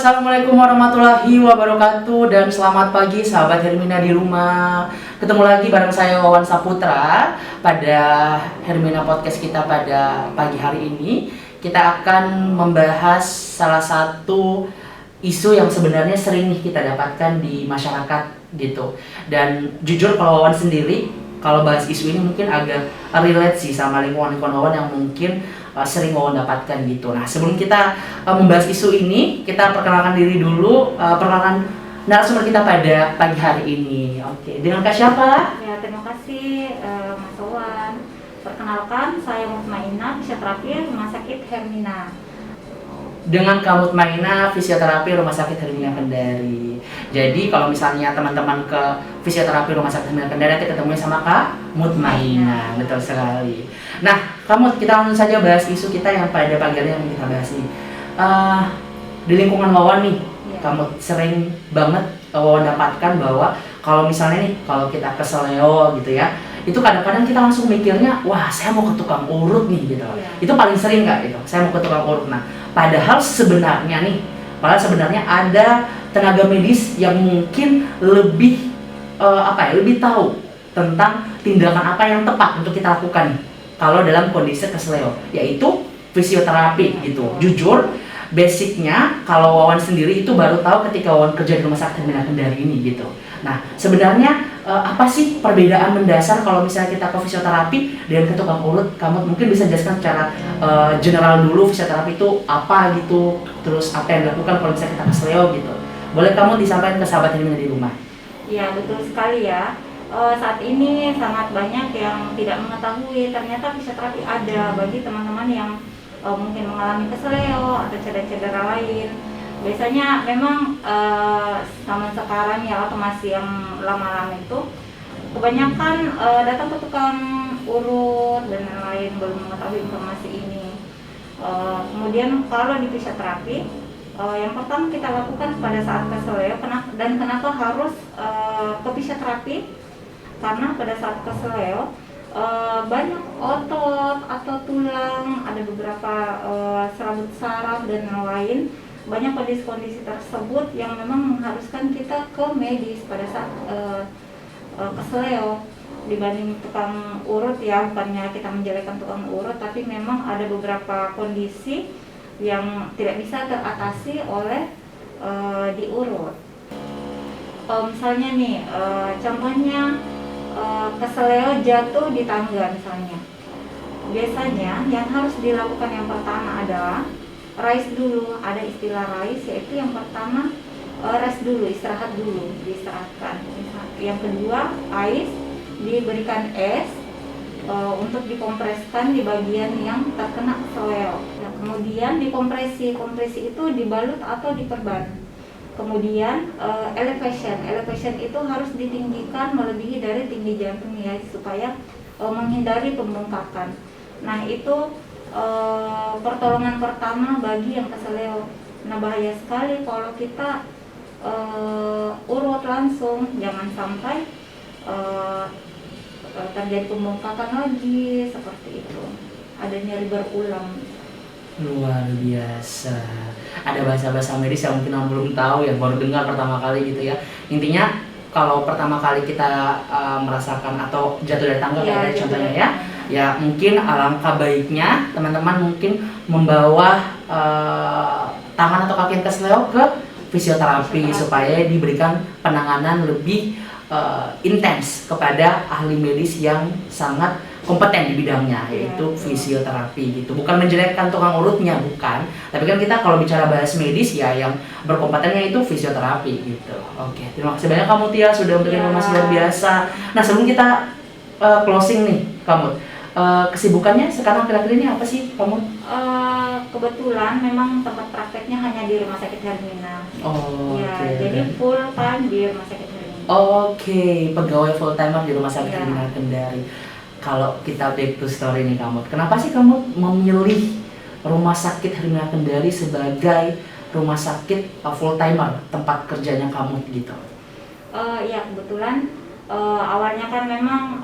Assalamualaikum warahmatullahi wabarakatuh dan selamat pagi sahabat Hermina di rumah. Ketemu lagi bareng saya Wawan Saputra pada Hermina Podcast kita pada pagi hari ini. Kita akan membahas salah satu isu yang sebenarnya sering nih kita dapatkan di masyarakat gitu. Dan jujur kalau Wawan sendiri, kalau bahas isu ini mungkin agak relate sih sama lingkungan Wawan yang mungkin sering Wawan dapatkan gitu. Nah, sebelum kita membahas isu ini, kita perkenalkan diri dulu, perkenalkan narasumber kita pada pagi hari ini. Oke, dengan Kak siapa? Ya, terima kasih Mas Wawan. Perkenalkan, saya Mutmainah, fisioterapi Rumah Sakit Hermina. Dengan Kak Mutmainah, fisioterapi Rumah Sakit Hermina Kendari. Jadi kalau misalnya teman-teman ke fisioterapi Rumah Sakit Hermina Kendari, nanti ketemu sama Kak Mutmainah. Betul sekali. Nah, Kak, kita langsung saja bahas isu kita yang pada pagi hari yang kita bahas nih. Di lingkungan Wawan nih, kamu sering banget Wawan dapatkan bahwa kalau misalnya nih, kalau kita ke Seleo gitu ya, itu kadang-kadang kita langsung mikirnya, wah saya mau ke tukang urut nih gitu. Itu paling sering nggak gitu, saya mau ke tukang urut. Nah, padahal sebenarnya ada tenaga medis yang mungkin lebih lebih tahu tentang tindakan apa yang tepat untuk kita lakukan nih, kalau dalam kondisi keseleo, yaitu fisioterapi gitu. Jujur, basicnya kalau Wawan sendiri itu baru tahu ketika Wawan kerja di Rumah Sakit Hermina Kendari ini gitu. Nah, sebenarnya apa sih perbedaan mendasar kalau misalnya kita ke fisioterapi dan ke tukang urut? Kamu mungkin bisa jelaskan secara general dulu fisioterapi itu apa gitu, terus apa yang dilakukan kalau misalnya kita keseleo gitu. Boleh kamu disampaikan ke sahabat Hermina di rumah? Iya, betul sekali ya. Saat ini sangat banyak yang tidak mengetahui ternyata fisioterapi ada bagi teman-teman yang mungkin mengalami keseleo atau cedera-cedera lain. Biasanya memang zaman sekarang ya, atau masih yang lama-lama itu kebanyakan datang ke tukang urut dan lain-lain, belum mengetahui informasi ini. Kemudian kalau di fisioterapi, yang pertama kita lakukan pada saat keseleo, dan kenapa harus ke fisioterapi? Karena pada saat keseleo banyak otot atau tulang, ada beberapa serabut saraf dan lain, banyak kondisi-kondisi tersebut yang memang mengharuskan kita ke medis pada saat keseleo dibanding tukang urut ya. Bukannya kita menjelekkan tukang urut, tapi memang ada beberapa kondisi yang tidak bisa teratasi oleh diurut. Misalnya nih, contohnya keseleo jatuh di tangga misalnya. Biasanya yang harus dilakukan yang pertama adalah rise dulu. Ada istilah rise, yaitu yang pertama rest dulu, istirahat dulu, diistirahatkan. Yang kedua, ice, diberikan es untuk dikompreskan di bagian yang terkena keseleo. Nah, kemudian dikompresi itu dibalut atau diperban. Kemudian elevation itu harus ditinggikan melebihi dari tinggi jantung ya, supaya menghindari pembengkakan. Nah, itu pertolongan pertama bagi yang keseleo. Nah, bahaya sekali kalau kita urut langsung, jangan sampai terjadi pembengkakan lagi seperti itu, ada nyeri berulang. Luar biasa. Ada bahasa-bahasa medis yang mungkin orang belum tahu ya, baru dengar pertama kali gitu ya. Intinya kalau pertama kali kita merasakan atau jatuh dari tangga kayak contohnya ya mungkin alangkah baiknya teman-teman mungkin membawa tangan atau kaki yang keseleo ke fisioterapi supaya diberikan penanganan lebih intens kepada ahli medis yang sangat kompeten di bidangnya, yaitu fisioterapi gitu. Bukan menjelekkan tukang urutnya, bukan. Tapi kan kita kalau bicara bahas medis ya yang berkompetennya itu fisioterapi gitu. Oke, terima kasih banyak kamu Tia sudah memberikan informasi luar biasa. Nah, sebelum kita closing nih, kamu kesibukannya sekarang kira-kira ini apa sih kamu? Kebetulan memang tempat prakteknya hanya di Rumah Sakit Hermina. Okay. Jadi full time di Rumah Sakit Hermina. Oke, pegawai full timer di Rumah Sakit Hermina Kendari. Kalau kita back to story nih kamu, kenapa sih kamu memilih Rumah Sakit Hermina Kendari sebagai rumah sakit full timer tempat kerjanya kamu gitu? Ya, kebetulan awalnya kan memang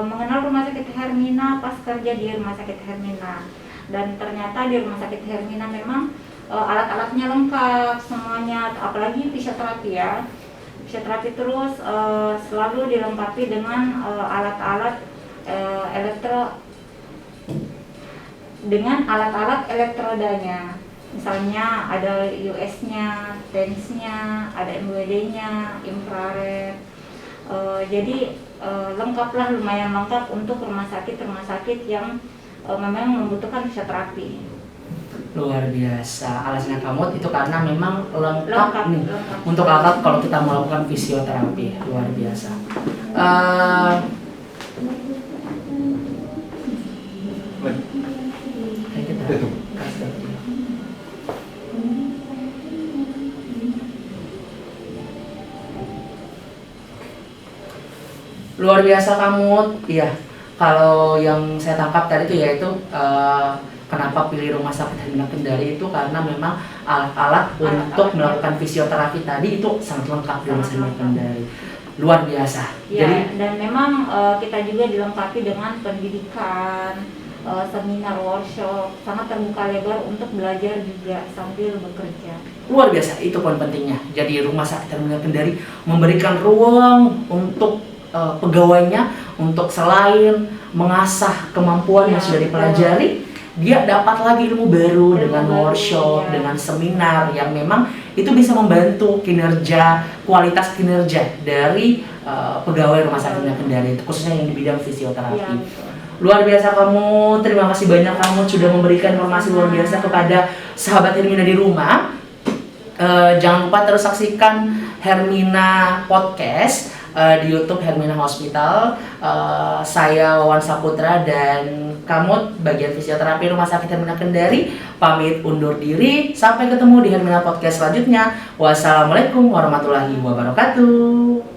mengenal Rumah Sakit Hermina pas kerja di Rumah Sakit Hermina, dan ternyata di Rumah Sakit Hermina memang alat-alatnya lengkap semuanya, apalagi fisioterapi ya. Fisioterapi terus selalu dilengkapi dengan alat-alat alat-alat elektrodanya. Misalnya ada US-nya, TENS-nya, ada MWD-nya, infrared. Jadi lengkaplah, lumayan lengkap untuk rumah sakit yang memang membutuhkan fisioterapi. Luar biasa. Alasannya kamu itu karena memang lengkap nih Lengkap. untuk alat kalau kita melakukan fisioterapi. Luar biasa. Kayak kita kasih tahu dia. Luar biasa kamu. Iya. Kalau yang saya tangkap tadi itu yaitu kenapa pilih Rumah Sakit Hermina Kendari itu karena memang alat-alat untuk melakukan fisioterapi tadi itu sangat lengkap di Rumah Sakit Hermina Kendari. Luar biasa. Ya, Jadi dan memang kita juga dilengkapi dengan pendidikan, seminar, workshop, sangat terbuka lebar untuk belajar juga sambil bekerja. luar biasa, itu poin pentingnya. Jadi Rumah Sakit Hermina Kendari memberikan ruang untuk pegawainya untuk selain mengasah kemampuan yang Ya, sudah betul. dipelajari, dia dapat lagi ilmu baru Ilmu dengan baru, workshop, ya. dengan seminar yang memang itu bisa membantu kinerja, kualitas kinerja dari pegawai Rumah Sakit Hermina Kendari, khususnya yang di bidang Ya, fisioterapi. betul. Luar biasa kamu, terima kasih banyak kamu sudah memberikan informasi luar biasa kepada sahabat Hermina di rumah. Jangan lupa terus saksikan Hermina Podcast di YouTube Hermina Hospital. Saya Wawan Saputra dan kamu bagian fisioterapi Rumah Sakit Hermina Kendari pamit undur diri. Sampai ketemu di Hermina Podcast selanjutnya. Wassalamualaikum warahmatullahi wabarakatuh.